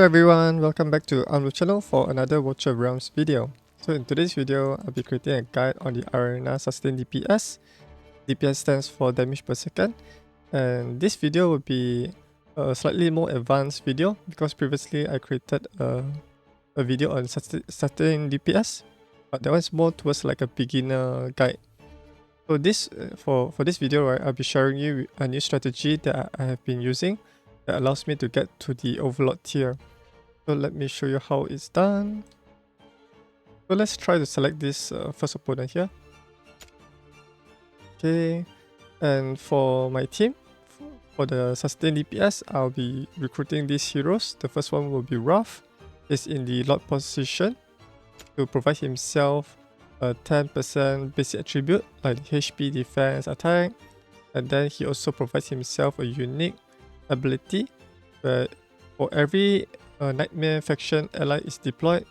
everyone, welcome back to Ayumilove channel for another Watcher of Realms video. So in today's video, I'll be creating a guide on the Arena Sustained DPS. DPS stands for damage per second, and this video will be a slightly more advanced video because previously I created a video on Sustained DPS, but that was more towards like a beginner guide. So this for this video, right, I'll be sharing you a new strategy that I have been using that allows me to get to the Overlord tier. So let me show you how it's done. So let's try to select this first opponent here. Okay, and for my team, for the Sustained DPS, I'll be recruiting these heroes. The first one will be Ruff. He's in the Lord position to provide himself a 10% basic attribute like HP, defense, attack, and then he also provides himself a unique ability where for every nightmare faction ally is deployed,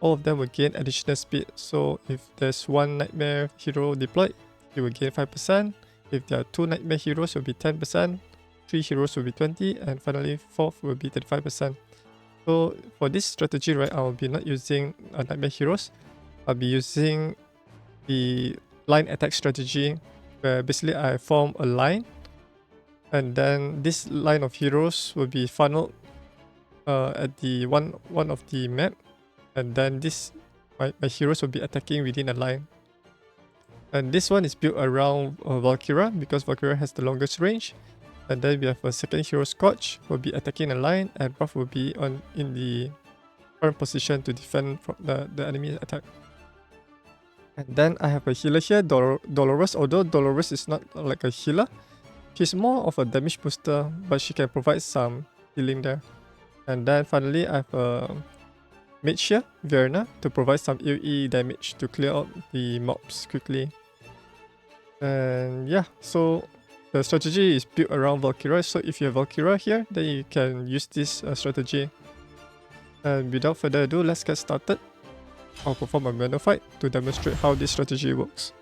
all of them will gain additional speed. So if there's one nightmare hero deployed, he will gain 5%. If there are 2 nightmare heroes, it will be 10%, 3 heroes will be 20%, and finally 4th will be 35%. So for this strategy, right, I will be not using nightmare heroes. I'll be using the line attack strategy where basically I form a line, and then this line of heroes will be funneled at the one of the map, and then my heroes will be attacking within a line. And this one is built around Valkyra because Valkyra has the longest range. And then we have a second hero, Scorch, will be attacking a line, and Buff will be in the current position to defend from the enemy attack. And then I have a healer here, Dolores. Although Dolores is not like a healer, she's more of a damage booster, but she can provide some healing there. And then finally, I have a mage here, Vierna, to provide some AoE damage to clear out the mobs quickly. And yeah, so the strategy is built around Valkyra. So if you have Valkyra here, then you can use this strategy. And without further ado, let's get started. I'll perform a manual fight to demonstrate how this strategy works.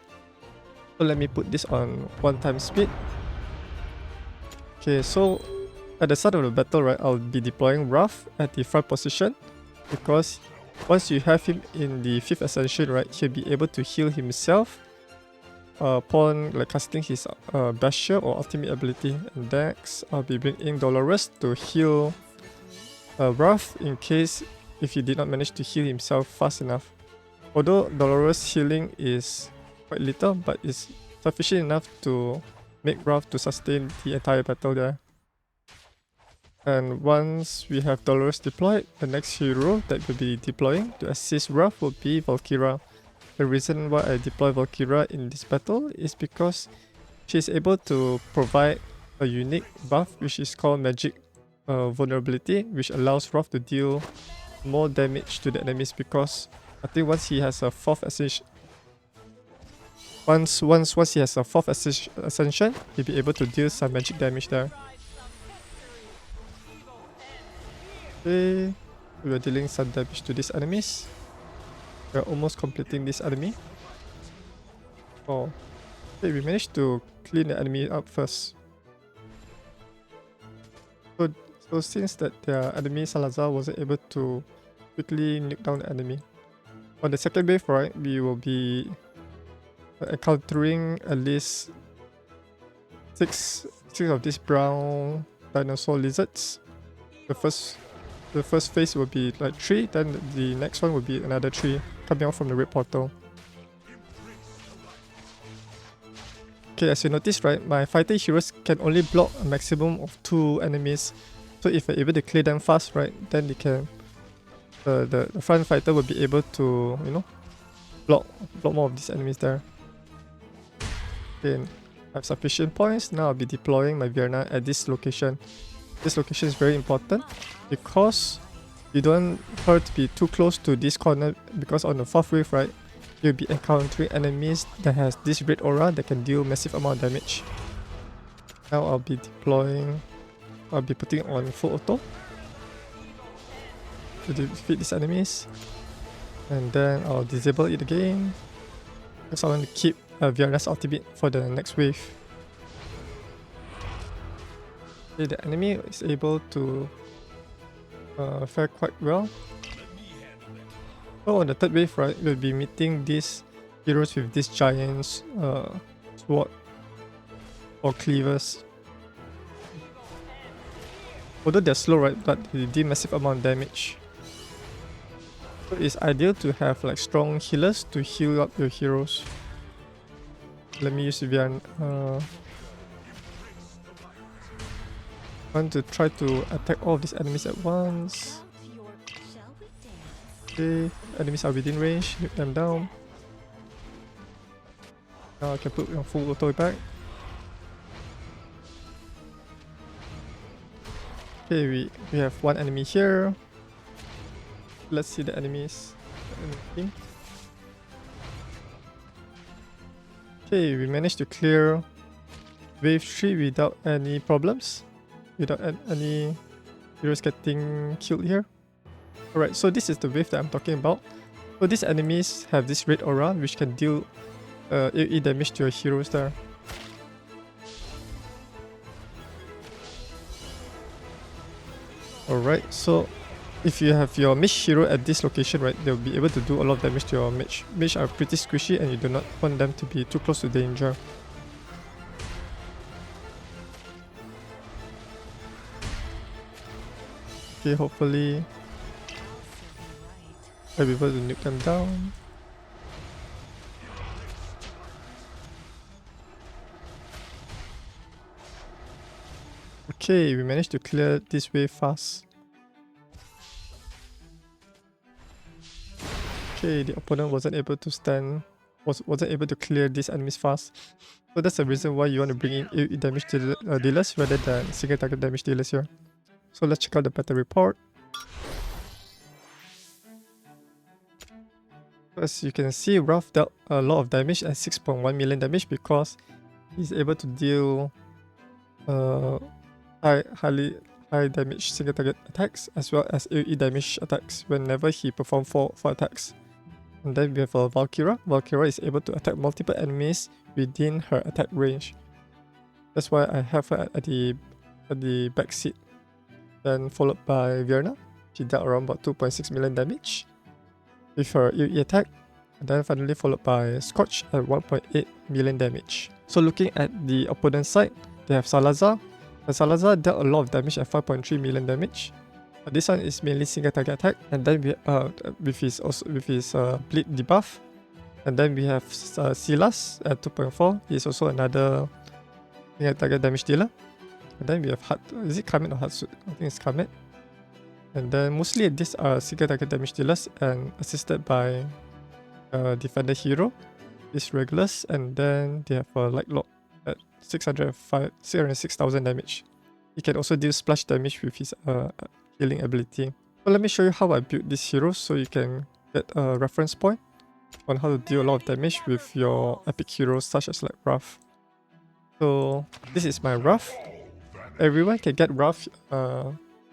So let me put this on 1x speed. Okay, so at the start of the battle, right, I'll be deploying Ruff at the front position because once you have him in the 5th ascension, right, he'll be able to heal himself upon like casting his Basher or ultimate ability. And next, I'll be bringing Dolores to heal Ruff in case if he did not manage to heal himself fast enough. Although Dolores' healing is quite little, but it's sufficient enough to make Ruff to sustain the entire battle there. And once we have Dolores deployed, the next hero that will be deploying to assist Ruff will be Valkyra. The reason why I deploy Valkyra in this battle is because she is able to provide a unique buff which is called Magic Vulnerability, which allows Ruff to deal more damage to the enemies because I think once he has a 4th ascension, once he has a 4th ascension, he'll be able to deal some magic damage there. Okay, we are dealing some damage to these enemies. We are almost completing this enemy. Oh, okay, we managed to clean the enemy up first. So since that their enemy Salazar wasn't able to quickly nuke down the enemy. On the second wave, right, we will be encountering at least 6 of these brown dinosaur lizards. The first phase will be like 3, then the next one will be another 3 coming out from the red portal. Okay, as you notice, right, my fighting heroes can only block a maximum of 2 enemies. So if you're able to clear them fast, right, then they can the front fighter will be able to, you know, block more of these enemies there. Okay, I have sufficient points. Now I'll be deploying my Vierna at this location. This location is very important because you don't want her to be too close to this corner because on the 4th wave, right, you'll be encountering enemies that has this red aura that can deal massive amount of damage. Now I'll be putting on full auto to defeat these enemies, and then I'll disable it again because I want to keep Vierna's ultimate for the next wave. Okay, the enemy is able to fare quite well. So on the third wave, right, we'll be meeting these heroes with these giants sword or cleavers. Although they're slow, right, but they deal massive amount of damage. So it's ideal to have like strong healers to heal up your heroes. Let me use Vierna. I want to try to attack all of these enemies at once. Okay, enemies are within range, nuke them down. Now I can put your full auto back. Okay, we have one enemy here. Let's see the enemies. Team. Okay, we managed to clear wave 3 without any problems. Without any heroes getting killed here. Alright, so this is the wave that I'm talking about. So these enemies have this red aura which can deal AoE damage to your heroes there. Alright, so if you have your mage hero at this location, right, they'll be able to do a lot of damage to your mage. Mage are pretty squishy and you do not want them to be too close to danger. Okay, hopefully I'll be able to nuke them down. Okay, we managed to clear this wave fast. Okay, the opponent wasn't able to clear these enemies fast. So that's the reason why you want to bring in AoE damage dealers rather than single target damage dealers here. So let's check out the battle report. As you can see, Ruff dealt a lot of damage at 6.1 million damage because he's able to deal high damage single target attacks as well as AoE damage attacks whenever he performs 4 attacks. And then we have a Valkyra. Valkyra is able to attack multiple enemies within her attack range. That's why I have her at the back seat. Then followed by Vierna. She dealt around about 2.6 million damage with her AoE attack. And then finally followed by Scorch at 1.8 million damage. So looking at the opponent's side, they have Salazar. And Salazar dealt a lot of damage at 5.3 million damage. This one is mainly single target attack, and then we with his bleed debuff. And then we have Silas at 2.4. He is also another single target damage dealer. And then we have is it Kamet or Hatsu? I think it's Kamet. And then mostly these are single target damage dealers and assisted by defender hero, these regulars, and then they have a light lock at 606,000 damage. He can also deal splash damage with his healing ability. So let me show you how I built this hero so you can get a reference point on how to deal a lot of damage with your epic heroes such as like Ruff. So this is my Ruff. Everyone can get Ruff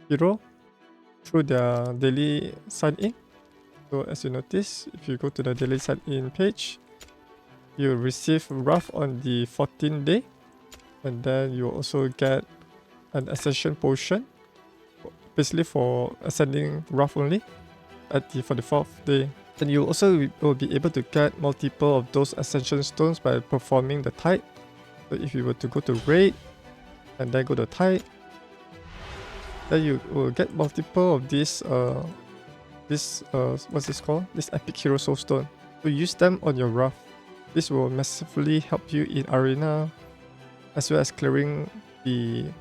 hero through their daily sign-in. So as you notice, if you go to the daily sign-in page, you receive Ruff on the 14th day, and then you also get an ascension potion, basically for ascending Ruff only at the 44th day. And you also will be able to get multiple of those ascension stones by performing the tide. So if you were to go to raid and then go to tide, then you will get multiple of these what's this called? This epic hero soul stone. So use them on your Ruff. This will massively help you in arena, as well as clearing the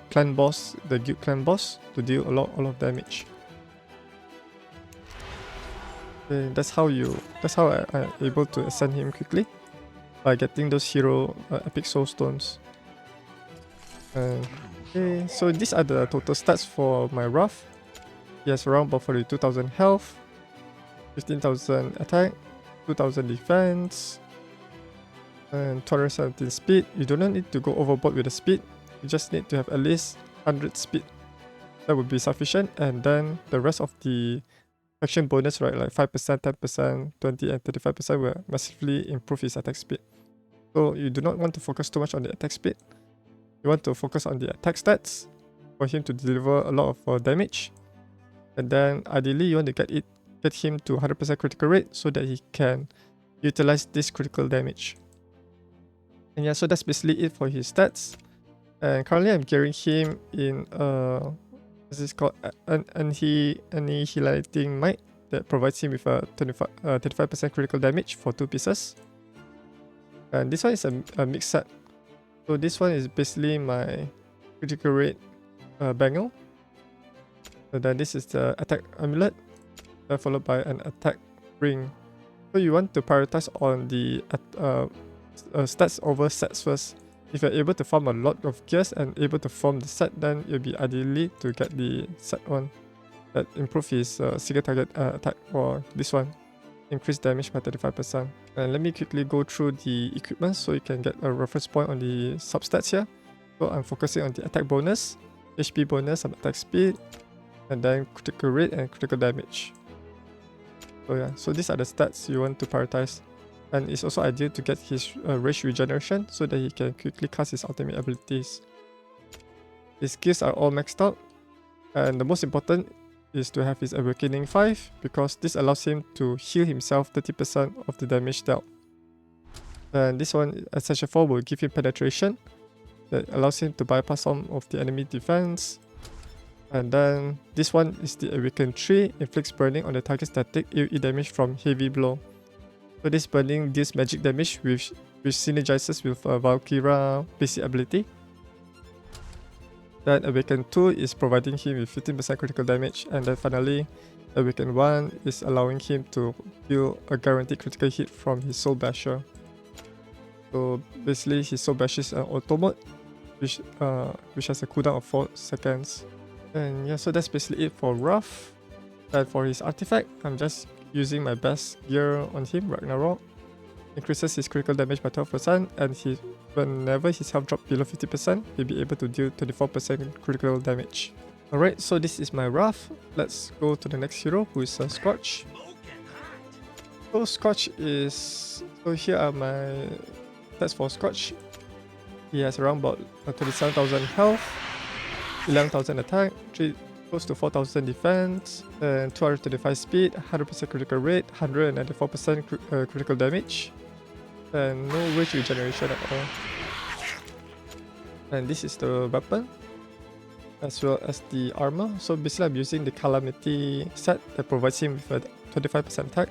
clan boss, the guild clan boss, to deal a lot of damage. Okay, that's how I'm able to ascend him quickly, by getting those hero epic soul stones. Okay, so these are the total stats for my Ruff. He has around about 42,000 health, 15,000 attack, 2,000 defense, and 217 speed. You do not need to go overboard with the speed. You just need to have at least 100 speed. That would be sufficient. And then the rest of the faction bonus, right, like 5%, 10%, 20 and 35% will massively improve his attack speed. So you do not want to focus too much on the attack speed. You want to focus on the attack stats for him to deliver a lot of damage. And then ideally you want to get him to 100% critical rate so that he can utilize this critical damage. And yeah, so that's basically it for his stats. And currently I'm gearing him in what's this called, annihilating might that provides him with a 35% critical damage for 2 pieces. And this one is a mixed set. So this one is basically my critical rate bangle. So then this is the attack amulet, followed by an attack ring. So you want to prioritize on the stats over sets first. If you're able to farm a lot of gears and able to form the set, then you'll be ideally to get the set one that improve his single target attack, or this one, increase damage by 35%. And let me quickly go through the equipment so you can get a reference point on the substats here. So I'm focusing on the attack bonus, HP bonus, some attack speed, and then critical rate and critical damage. So yeah, so these are the stats you want to prioritize. And it's also ideal to get his rage regeneration so that he can quickly cast his ultimate abilities. His skills are all maxed out, and the most important is to have his Awakening 5 because this allows him to heal himself 30% of the damage dealt. And this one, Essential 4, will give him penetration that allows him to bypass some of the enemy defense. And then this one is the Awaken 3, inflicts burning on the targets that take AoE damage from heavy blow. So this burning deals magic damage which synergizes with Valkyra basic ability. Then Awaken 2 is providing him with 15% critical damage, and then finally Awaken 1 is allowing him to deal a guaranteed critical hit from his Soul Basher. So basically his Soul Basher is an auto mode which has a cooldown of 4 seconds. And yeah, so that's basically it for Rough. And for his artifact, I'm just using my best gear on him, Ragnarok. Increases his critical damage by 12%, and whenever his health drops below 50%, he'll be able to deal 24% critical damage. Alright, so this is my Wrath. Let's go to the next hero, who is Scorch. So Scorch is... So here are my stats for Scorch. He has around about 27,000 health, 11,000 attack, close to 4,000 defense, and 225 speed, 100% critical rate, 194% critical damage, and no rage regeneration at all. And this is the weapon, as well as the armor. So basically I'm using the Calamity set that provides him with a 25% attack.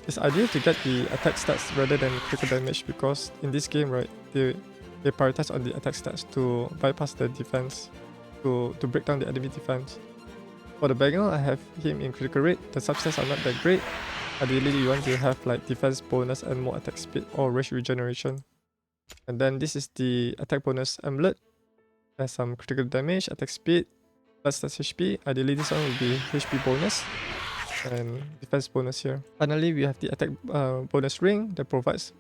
It's ideal to get the attack stats rather than critical damage because in this game, right, they prioritize on the attack stats to bypass the defense, to break down the enemy defense. For the bangle, I have him in critical rate. The substats are not that great. Ideally, you want to have like defense bonus and more attack speed or rage regeneration. And then this is the attack bonus amulet. Has some critical damage, attack speed, plus that's HP. Ideally, this one will be HP bonus and defense bonus here. Finally, we have the attack bonus ring that provides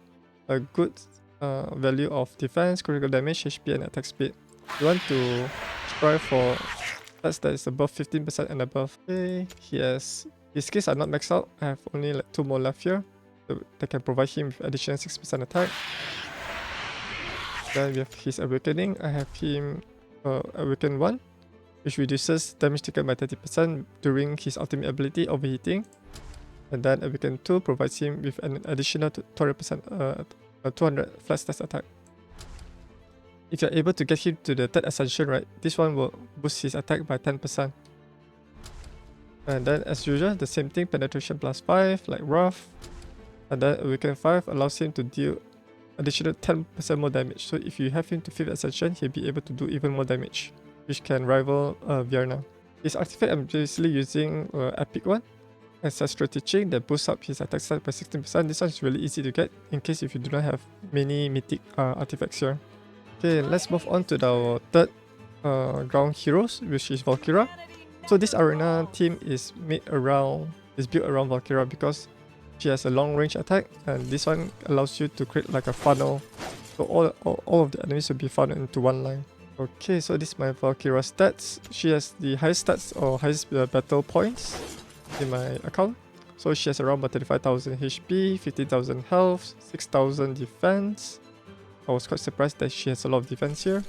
a good value of defense, critical damage, HP, and attack speed. You want to strive for stats that is above 15% and above. Okay, his skills are not maxed out. I have only like 2 more left here that can provide him with additional 6% attack. Then we have his Awakening. I have him Awaken 1, which reduces damage taken by 30% during his ultimate ability, Overheating. And then Awaken 2 provides him with an additional 200% 200 flat stats attack. If you're able to get him to the 3rd ascension, right, this one will boost his attack by 10%. And then as usual, the same thing, penetration plus 5 like Rough. And then Awaken 5 allows him to deal additional 10% more damage. So if you have him to 5th ascension, he'll be able to do even more damage, which can rival Vierna. His artifact, I'm basically using Epic one. Ancestral Teaching that boosts up his attack stat by 16%. This one is really easy to get in case if you do not have many mythic artifacts here. Okay, let's move on to our 3rd ground heroes, which is Valkyra. So this arena team is built around Valkyra because she has a long range attack, and this one allows you to create like a funnel. So all of the enemies will be funneled into one line. Okay, so this is my Valkyra stats. She has the highest stats or highest battle points in my account. So she has around about 35,000 HP, 15,000 health, 6,000 defense. I was quite surprised that she has a lot of defense here.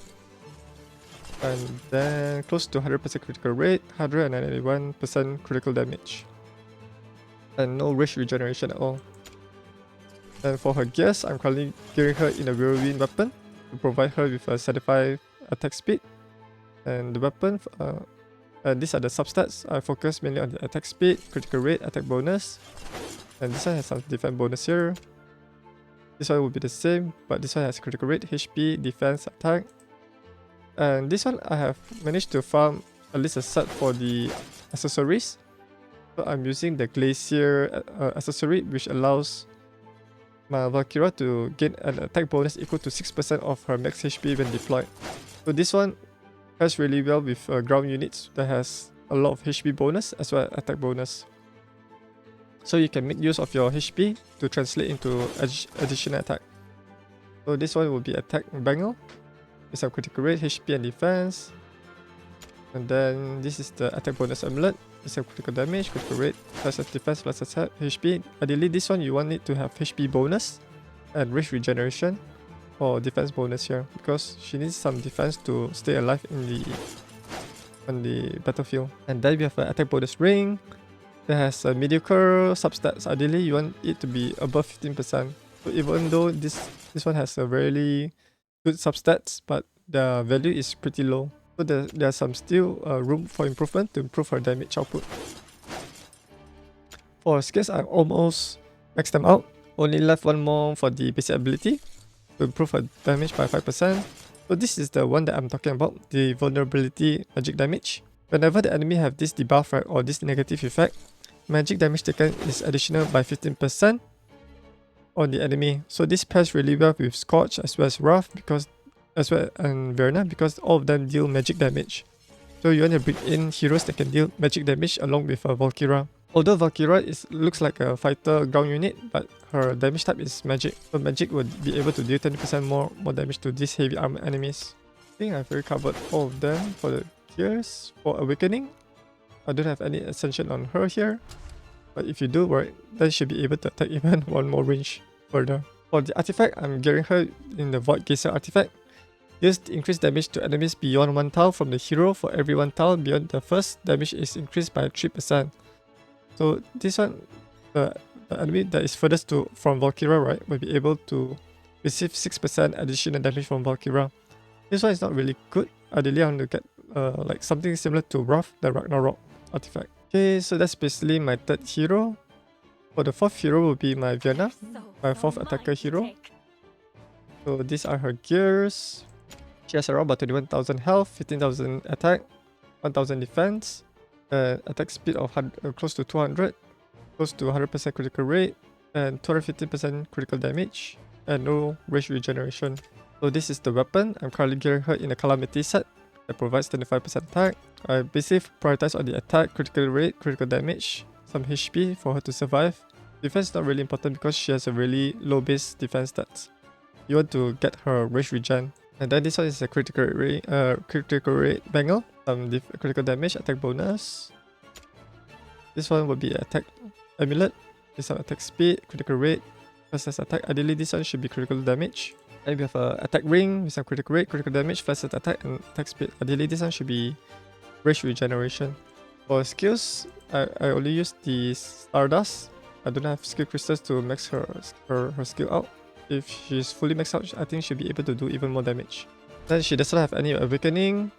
And then close to 100% critical rate, 191% critical damage. And no rage regeneration at all. And for her gears, I'm currently gearing her in a whirlwind weapon to provide her with a 75 attack speed. And the weapon, these are the substats. I focus mainly on the attack speed, critical rate, attack bonus. And this one has some defense bonus here. This one will be the same, but this one has critical rate, HP, defense, attack. And this one I have managed to farm at least a set for the accessories. So I'm using the Glacier accessory, which allows my Valkyra to gain an attack bonus equal to 6% of her max HP when deployed. So this one pairs really well with ground units that has a lot of HP bonus as well as attack bonus. So you can make use of your HP to translate into additional attack. So this one will be attack bangle with some critical rate, HP and defense. And then this is the attack bonus amulet with some critical damage, critical rate, plus defense, plus attack, HP. Ideally this one you want it to have HP bonus and rage regeneration or defense bonus here, because she needs some defense to stay alive on the battlefield. And then we have an attack bonus ring that has a mediocre substats. Ideally you want it to be above 15%. So even though this one has a really good substats, but the value is pretty low. So there's some still room for improvement to improve her damage output. For skills, I almost maxed them out. Only left one more for the basic ability to improve her damage by 5%. So this is the one that I'm talking about, the vulnerability magic damage. Whenever the enemy have this debuff, right, or this negative effect, magic damage taken is additional by 15% on the enemy. So this pairs really well with Scorch as well as Wrath and Vierna, because all of them deal magic damage. So you want to bring in heroes that can deal magic damage along with Valkyra. Although Valkyra looks like a fighter ground unit, but her damage type is magic. So magic would be able to deal 20% more damage to these heavy armor enemies. I think I've already covered all of them for the gears. For Awakening, I don't have any ascension on her here. But if you do, right, then she'll be able to attack even one more range further. For the artifact, I'm gearing her in the Void Geyser artifact. Deals increased damage to enemies beyond 1 tile from the hero. For every 1 tile beyond the first, damage is increased by 3%. So this one, the enemy that is furthest from Valkyra, right, will be able to receive 6% additional damage from Valkyra. This one is not really good. Ideally, I want to get like something similar to Wrath, the Ragnarok artifact. Okay, so that's basically my third hero. For the fourth hero will be my Vierna, my fourth attacker hero. So these are her gears. She has around about 21,000 health, 15,000 attack, 1,000 defense, attack speed of close to 200, close to 100% critical rate, and 215% critical damage, and no rage regeneration. So this is the weapon. I'm currently gearing her in a Calamity set that provides 25% attack. I basically prioritize on the attack, critical rate, critical damage, some HP for her to survive. Defense is not really important because she has a really low base defense stats. You want to get her rage regen. And then this one is a critical rate bangle, some critical damage, attack bonus. This one will be attack amulet, with some attack speed, critical rate, versus attack. Ideally this one should be critical damage. And we have a attack ring with some critical rate, critical damage, versus attack and attack speed. Ideally this one should be rage regeneration. For skills, I only use the Stardust. I don't have skill crystals to max her skill out. If she's fully maxed out, I think she'll be able to do even more damage. Then she doesn't have any Awakening.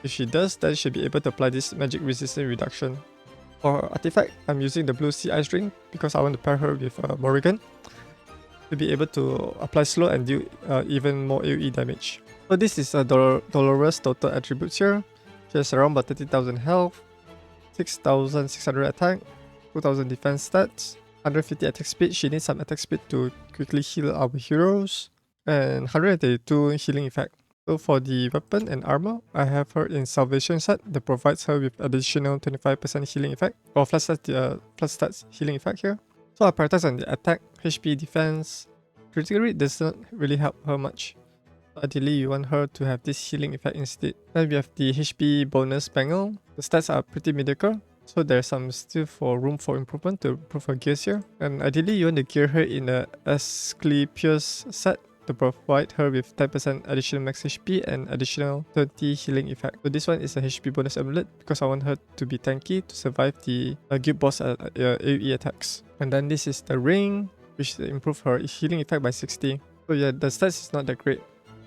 If she does, then she'll be able to apply this magic resistance reduction. For her artifact, I'm using the Blue Sea Ice Ring because I want to pair her with Morrigan to be able to apply slow and deal even more AoE damage. So this is Dolores total attributes here. She has around about 30,000 health, 6,600 attack, 2,000 defense stats, 150 attack speed. She needs some attack speed to quickly heal our heroes, and 132 healing effect. So for the weapon and armor, I have her in Salvation set that provides her with additional 25% healing effect, or plus stats healing effect here. So I prioritize on the attack, HP, defense. Critical rate does not really help her much. Ideally, you want her to have this healing effect instead. Then we have the HP bonus bangle. The stats are pretty mediocre, so there's some still room for improvement to improve her gears here. And ideally, you want to gear her in a Asclepius set to provide her with 10% additional max HP and additional 20 healing effect. So this one is a HP bonus amulet because I want her to be tanky to survive the guild boss AoE attacks. And then this is the ring, which improve her healing effect by 60. So yeah, the stats is not that great.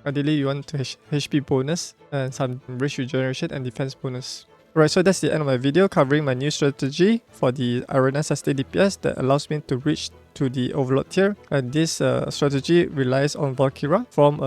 Ideally, you want to HP bonus and some rage regeneration and defense bonus. Alright, so that's the end of my video covering my new strategy for the Arena Sustained DPS that allows me to reach to the Overlord tier. And this strategy relies on Valkyra from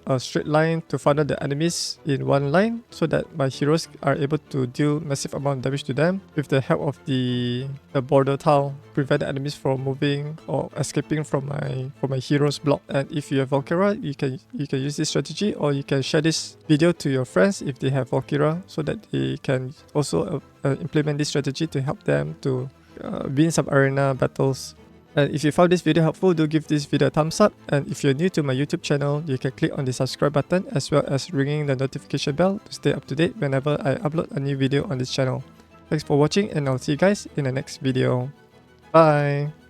a straight line to funnel the enemies in one line so that my heroes are able to deal massive amount of damage to them with the help of the border tile, prevent the enemies from moving or escaping from my heroes block. And if you have Valkyra, you can use this strategy, or you can share this video to your friends if they have Valkyra so that they can also implement this strategy to help them to win some arena battles. And if you found this video helpful, do give this video a thumbs up. And if you're new to my YouTube channel, you can click on the subscribe button as well as ringing the notification bell to stay up to date whenever I upload a new video on this channel. Thanks for watching, and I'll see you guys in the next video. Bye!